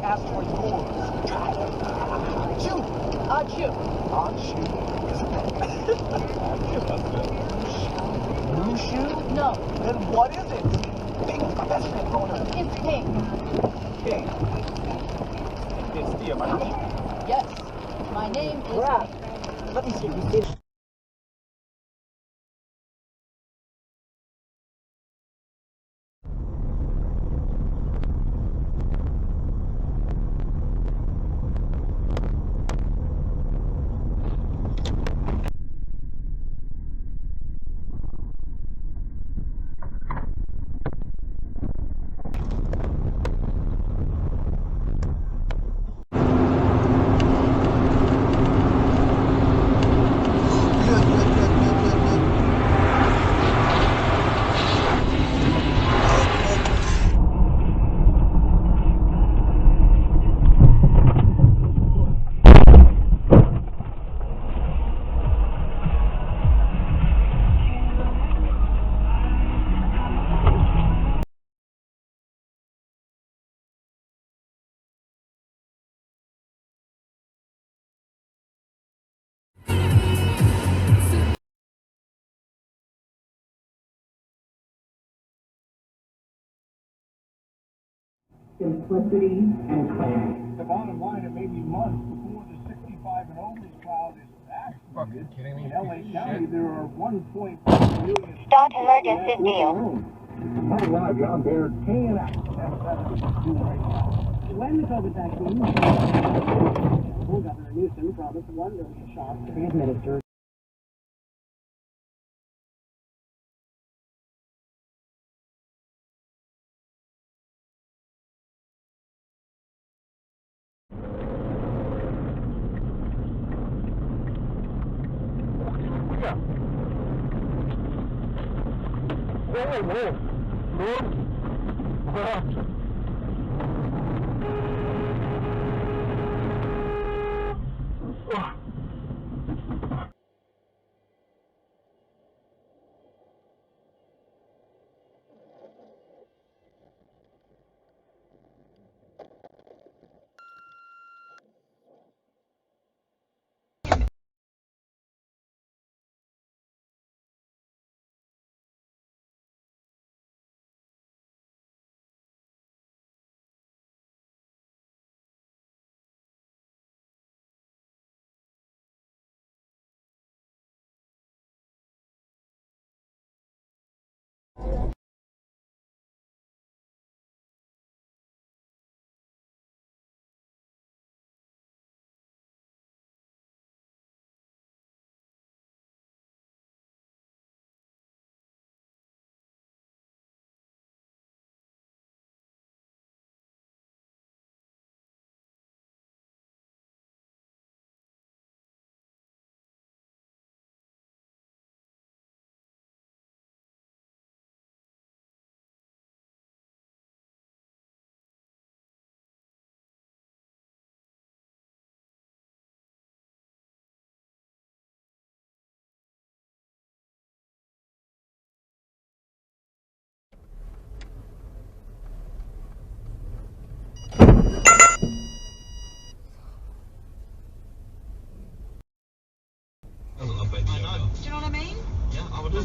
asteroid cores. Shoot! Odd ship. Odd shoe. Blue shoe? No, Then what is it? Pink. My best friend going on. it's pink. Pink. It's Thea, my name. Yes, my name is Crap. Pink. Let me see if you see. Simplicity and clarity. The bottom line, it may be months before the 65 and over crowd is Fucking vaccinated. kidding me? In LA County, there are 1.5 million. Start emergency deal. Hi, Roger. I'm Baird. KNX. When the COVID vaccine, Governor Newsom promised 1 million shots to be administered.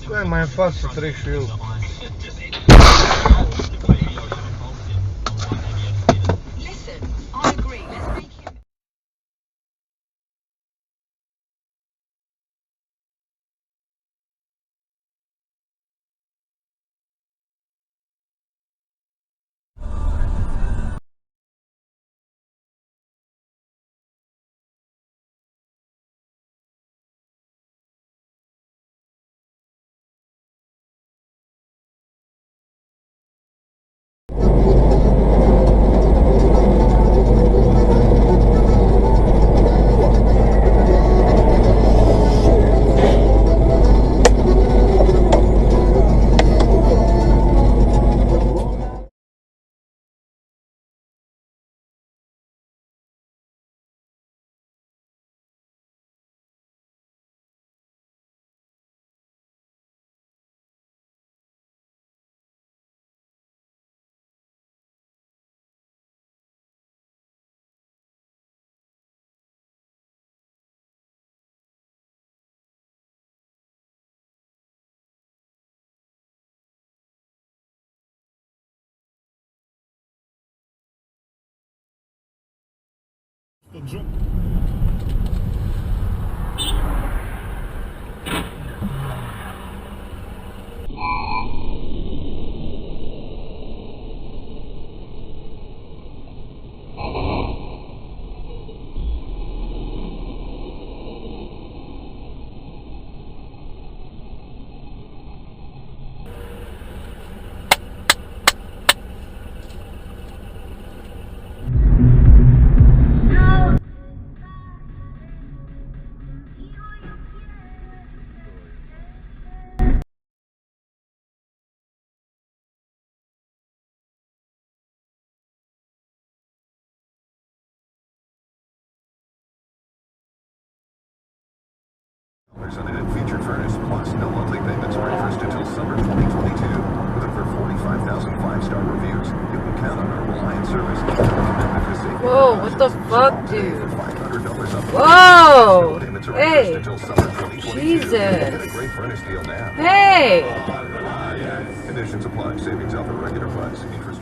Qual é mais fácil trecho eu? Unlimited featured furnace plus no monthly payments or interest until summer 2022. With over 45,000 five-star reviews, you can count on our reliant service and commitment to safety. Whoa, what the fuck, dude? For $500 up. Whoa! No payments or Hey! interest until summer 2022. Jesus! Get a great furnace deal now. Hey! Conditions apply. Savings offer regular price. Interest